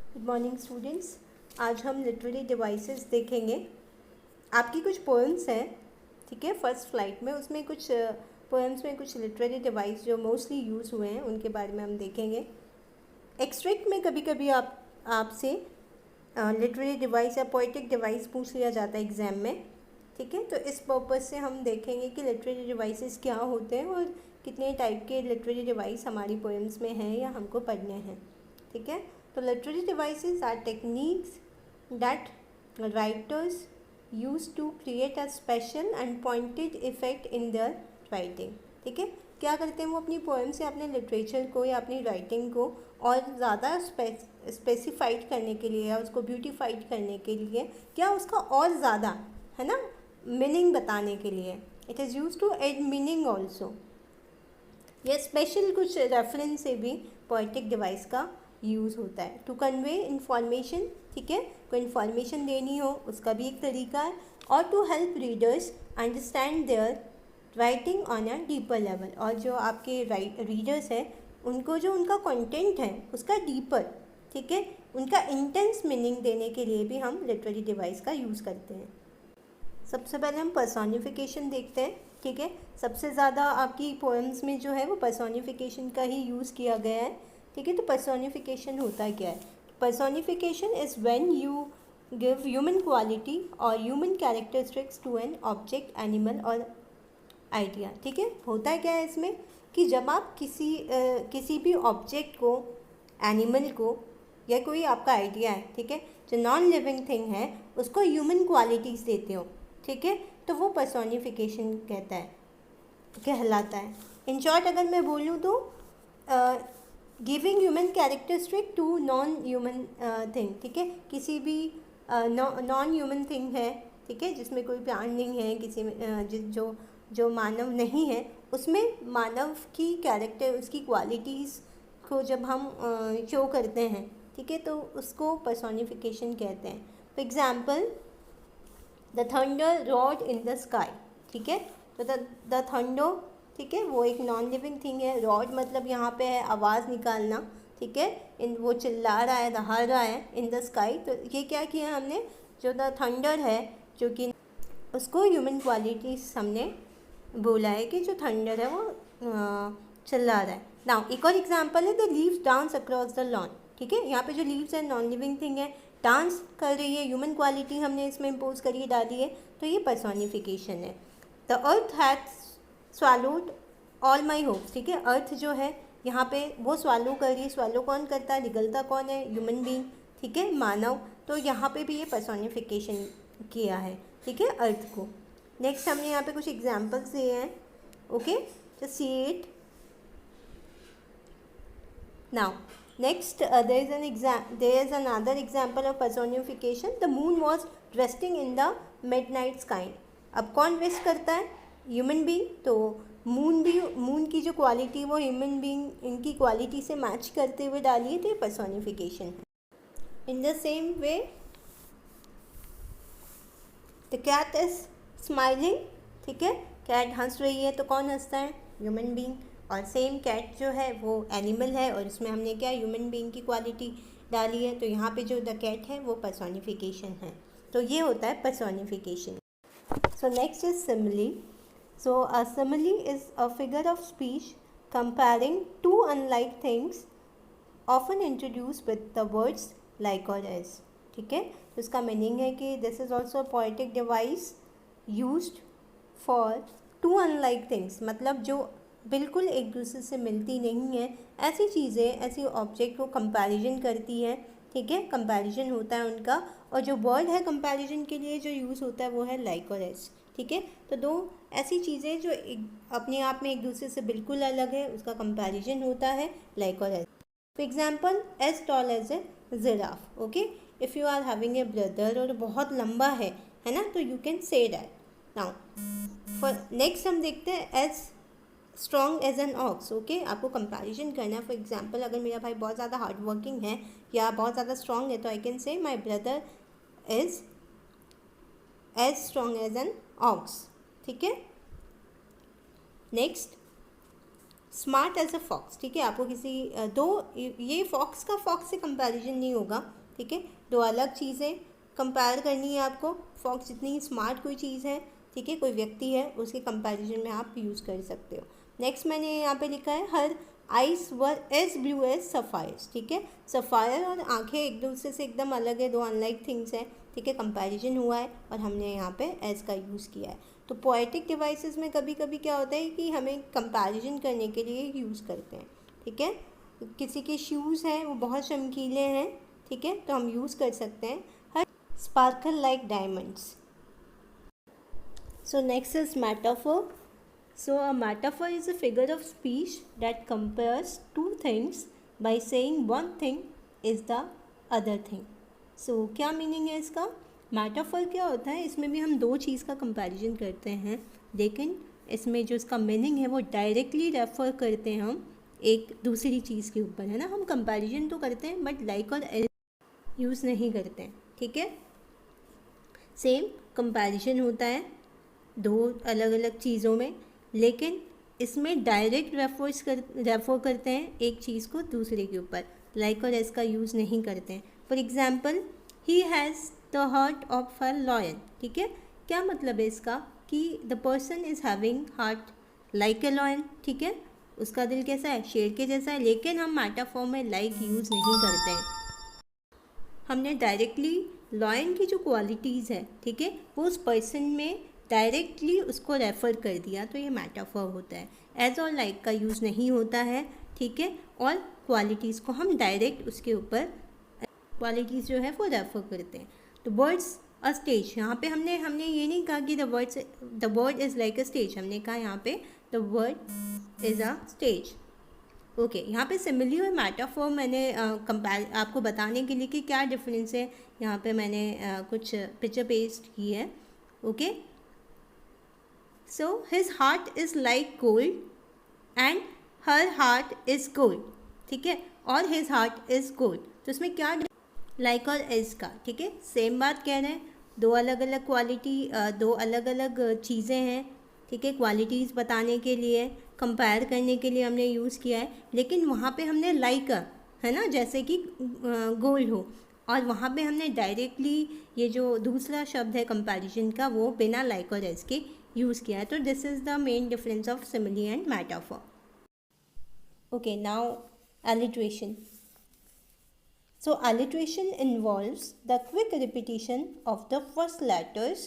Good morning students. आज हम literary devices देखेंगे। आपकी कुछ पोएम्स हैं, ठीक है, फर्स्ट फ्लाइट में, उसमें कुछ पोएम्स में कुछ लिटरेरी डिवाइस जो मोस्टली यूज़ हुए हैं उनके बारे में हम देखेंगे। एक्सट्रैक्ट में कभी कभी आपसे लिटरेरी डिवाइस या पोइटिक डिवाइस पूछ लिया जाता है एग्ज़ाम में, ठीक है। तो इस पर्पज़ से हम देखेंगे कि लिटरेरी डिवाइसेस क्या होते हैं और कितने टाइप के लिटरेरी डिवाइस हमारी पोएम्स में हैं या हमको पढ़ने हैं, ठीक है। तो literary devices are techniques that writers use to create a special and pointed effect in their writing, ठीक है। क्या करते हैं वो अपनी पोएम से अपने लिटरेचर को या अपनी राइटिंग को और ज़्यादा स्पेसिफाइड करने के लिए या उसको ब्यूटिफाइड करने के लिए, क्या उसका और ज़्यादा, है ना, मीनिंग बताने के लिए। It is use to add meaning also. यह स्पेशल कुछ रेफरेंस से भी पोएटिक डिवाइस का यूज़ होता है। टू कन्वे इन्फॉर्मेशन, ठीक है, कोई इन्फॉर्मेशन देनी हो उसका भी एक तरीका है। और to help readers understand their writing on a deeper level, और जो आपके रीडर्स हैं उनको जो उनका कंटेंट है उसका डीपर, ठीक है, उनका इंटेंस मीनिंग देने के लिए भी हम लिटरेरी डिवाइस का यूज़ करते हैं। सबसे पहले हम पर्सोनिफिकेशन देखते हैं, ठीक है। सबसे ज़्यादा आपकी पोएम्स में जो है वो पर्सोनिफिकेशन का ही यूज़ किया गया है, ठीक है। तो पर्सोनिफिकेशन होता क्या है? Personification is when you give human quality और human characteristics to an object, animal और आइडिया, ठीक है। होता क्या है इसमें कि जब आप किसी भी ऑब्जेक्ट को, एनिमल को या कोई आपका आइडिया है, ठीक है, जो नॉन लिविंग थिंग है उसको ह्यूमन क्वालिटीज़ देते हो, ठीक है, तो वो पर्सोनिफिकेशन कहलाता है। इन शॉर्ट अगर मैं बोलूँ तो giving human characteristic to non human thing, ठीक है। किसी भी नॉन ह्यूमन थिंग है, ठीक है, जिसमें कोई प्राण नहीं है, किसी में जो मानव नहीं है, उसमें मानव की कैरेक्टर, उसकी क्वालिटीज़ को जब हम शो करते हैं, ठीक है, तो उसको पर्सोनिफिकेशन कहते हैं। For example the thunder rod in the sky, ठीक है। तो द थंडर, ठीक है, वो एक नॉन लिविंग थिंग है। रॉड मतलब यहाँ पे है आवाज़ निकालना, ठीक है, वो चिल्ला रहा है, दहा रहा है इन द स्काई। तो ये क्या किया हमने, जो द थंडर है, जो कि उसको ह्यूमन क्वालिटीज हमने बोला है कि जो थंडर है वो चिल्ला रहा है। नाउ एक और एग्जाम्पल है the leaves dance across the lawn, ठीक है। यहाँ पे जो लीव्स है नॉन लिविंग थिंग है, डांस कर रही है, ह्यूमन क्वालिटी हमने इसमें इम्पोज करी, डाली है, तो ये पर्सोनिफिकेशन है। The earth hath swallowed all my hopes, ठीक है। अर्थ जो है यहाँ पे वो स्वालो कर रही है। स्वालो कौन करता है, निगलता कौन है, ह्यूमन बीइंग, ठीक है, मानव। तो यहाँ पे भी ये पर्सोनिफिकेशन किया है, ठीक है, अर्थ को। नेक्स्ट हमने यहाँ पे कुछ एग्जाम्पल्स दिए हैं, okay, just see it now. Next, there is another example of personification. The moon was resting in the midnight sky. अब कौन रेस्ट करता है, ह्यूमन बीइंग। तो मून की जो क्वालिटी वो ह्यूमन बीइंग इनकी क्वालिटी से मैच करते हुए डाली है, तो ये पर्सोनिफिकेशन है। In the same way the cat is smiling, ठीक है, कैट हंस रही है, तो कौन हंसता है, ह्यूमन बीइंग। और सेम कैट जो है वो एनिमल है और इसमें हमने क्या ह्यूमन बीइंग की क्वालिटी डाली है, तो यहाँ पे जो द कैट है वो पर्सोनिफिकेशन है। तो ये होता है personification. So next is simile. So a simile is a figure of speech comparing two unlike things often introduced with the words like और एज, ठीक है। तो इसका मीनिंग है कि this is also poetic device used for two unlike things, मतलब जो बिल्कुल एक दूसरे से मिलती नहीं है, ऐसी चीज़ें, ऐसी ऑब्जेक्ट को कंपैरिजन करती है, ठीक है, कंपैरिजन होता है उनका। और जो वर्ड है कंपैरिजन के लिए जो यूज़ होता है वो है लाइक और एज, ठीक है। तो दो ऐसी चीज़ें जो अपने आप में एक दूसरे से बिल्कुल अलग है, उसका कंपैरिजन होता है लाइक और as. For example as tall as a giraffe, okay. If you are having a brother और बहुत लंबा है ना, तो you can say that. Now for next हम देखते हैं as strong as an ox, okay. आपको कंपैरिजन करना है। फॉर एग्जाम्पल अगर मेरा भाई बहुत ज़्यादा हार्ड वर्किंग है या बहुत ज़्यादा स्ट्रॉन्ग है, तो I can say my brother is as strong as an ox, ठीक है। Next smart as a fox, ठीक है। आपको किसी ये फॉक्स का फॉक्स से कंपैरिजन नहीं होगा, ठीक है, दो अलग चीज़ें कंपेयर करनी है आपको। फॉक्स जितनी स्मार्ट कोई चीज़ है, ठीक है, कोई व्यक्ति है, उसके कंपैरिजन में आप यूज़ कर सकते हो। नेक्स्ट मैंने यहाँ पे लिखा है her eyes were as blue as sapphires, ठीक है। सफ़ायर और आंखें एक दूसरे से एकदम अलग है, दो अनलाइक थिंग्स हैं, ठीक है। कंपैरिजन हुआ है और हमने यहाँ पे एज का यूज़ किया है। तो पोएटिक डिवाइसेस में कभी कभी क्या होता है कि हमें कंपैरिजन करने के लिए यूज़ करते हैं, ठीक है। किसी के शूज़ हैं वो बहुत चमकीले हैं, ठीक है, तो हम यूज़ कर सकते हैं her sparkle like diamonds. So next is metaphor. So a metaphor is a figure of speech that compares two things by saying one thing is the other thing. So क्या मीनिंग है इसका? Metaphor क्या होता है, इसमें भी हम दो चीज़ का कंपैरिजन करते हैं, लेकिन इसमें जो इसका मीनिंग है वो डायरेक्टली रेफर करते हैं हम एक दूसरी चीज़ के ऊपर, है ना। हम कंपैरिजन तो करते हैं बट लाइक और यूज़ नहीं करते हैं, ठीक है। सेम कंपैरिजन होता है दो अलग अलग चीज़ों में, लेकिन इसमें डायरेक्ट रेफर करते हैं एक चीज़ को दूसरे के ऊपर, लाइक और एज का यूज़ नहीं करते हैं। For example he has the heart of a lion, ठीक है। क्या मतलब है इसका कि the person is having heart like a lion, ठीक है, उसका दिल कैसा है, शेर के जैसा है। लेकिन हम मेटाफोर में लाइक यूज़ नहीं करते हैं, हमने डायरेक्टली लॉयन की जो क्वालिटीज़ है, ठीक है, वो उस पर्सन में डायरेक्टली उसको रेफ़र कर दिया, तो ये मेटाफर होता है। एज और लाइक का यूज़ नहीं होता है, ठीक है, और क्वालिटीज़ को हम डायरेक्ट उसके ऊपर क्वालिटीज़ जो है वो रेफ़र करते हैं। तो वर्ड्स अ स्टेज, यहाँ पे हमने ये नहीं कहा कि the word is like a stage, हमने कहा यहाँ पे the word is a stage. Okay, यहाँ पे सिमिली और मेटाफोर मैंने कंपेयर आपको बताने के लिए कि क्या डिफरेंस है, यहाँ पे मैंने कुछ पिक्चर पेस्ट की है। Okay, so his heart is like gold and her heart is gold, ठीक है, और हिज हार्ट इज़ गोल्ड। तो इसमें क्या लाइक और इज़ का, ठीक है, सेम बात कह रहे हैं, दो अलग अलग क्वालिटी, दो अलग अलग चीज़ें हैं, ठीक है। क्वालिटीज़ बताने के लिए, कंपेयर करने के लिए हमने यूज़ किया है, लेकिन वहाँ पे हमने लाइक, है ना, जैसे कि गोल्ड हो, और वहाँ पे हमने डायरेक्टली ये जो दूसरा शब्द है कंपैरिजन का, वो बिना लाइक और एज के यूज़ किया है। तो this is the main difference of simile and metaphor. Okay, now alliteration. So alliteration involves the quick repetition of the first letters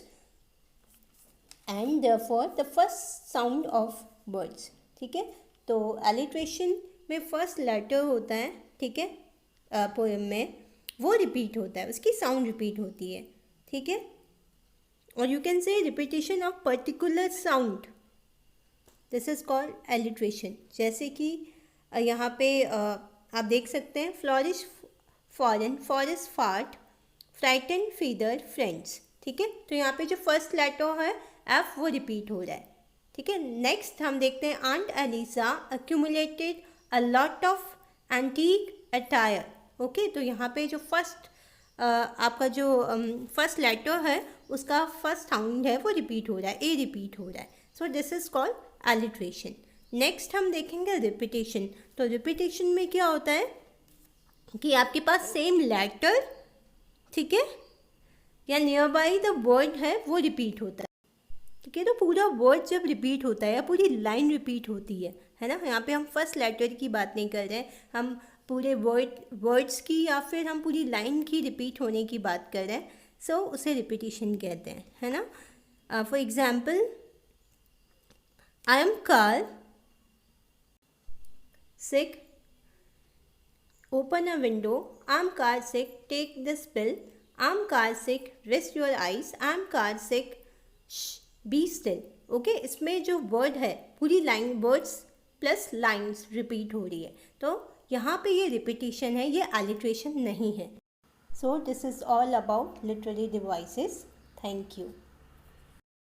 and therefore the first sound of words, ठीक है। तो alliteration में first letter होता है, ठीक है, poem में वो रिपीट होता है, उसकी साउंड रिपीट होती है, ठीक है। और you can say repetition of particular sound, this is called alliteration। जैसे कि यहाँ पे आप देख सकते हैं flourish foreign forest fart frighten feather friends, ठीक है। तो यहाँ पे जो फर्स्ट लेटर है एफ वो रिपीट हो रहा है, ठीक है। नेक्स्ट हम देखते हैं aunt Alissa accumulated a lot of antique attire. Okay, तो यहाँ पे जो फर्स्ट आपका जो फर्स्ट लेटर है उसका फर्स्ट साउंड है वो रिपीट हो रहा है, ए रिपीट हो रहा है। So this is called alliteration। Next हम देखेंगे रिपीटेशन। तो रिपीटेशन में क्या होता है कि आपके पास सेम लेटर, ठीक है, या नियर बाई द वर्ड है वो रिपीट होता है, ठीक है। तो पूरा वर्ड जब रिपीट होता है या पूरी लाइन रिपीट होती है ना, यहाँ पे हम फर्स्ट लेटर की बात नहीं कर रहे हैं, हम पूरे वर्ड्स की या फिर हम पूरी लाइन की रिपीट होने की बात कर रहे हैं, सो उसे रिपीटिशन कहते हैं, है ना। For example I am car sick, open a window, I'm car sick, take this pill, I'm car sick, rest your eyes, I'm car sick, shh, be still। Okay, इसमें जो वर्ड है पूरी line, words plus lines repeat हो रही है, तो यहाँ पे ये रिपीटिशन है, ये alliteration नहीं है। So this is all about literary devices. Thank you.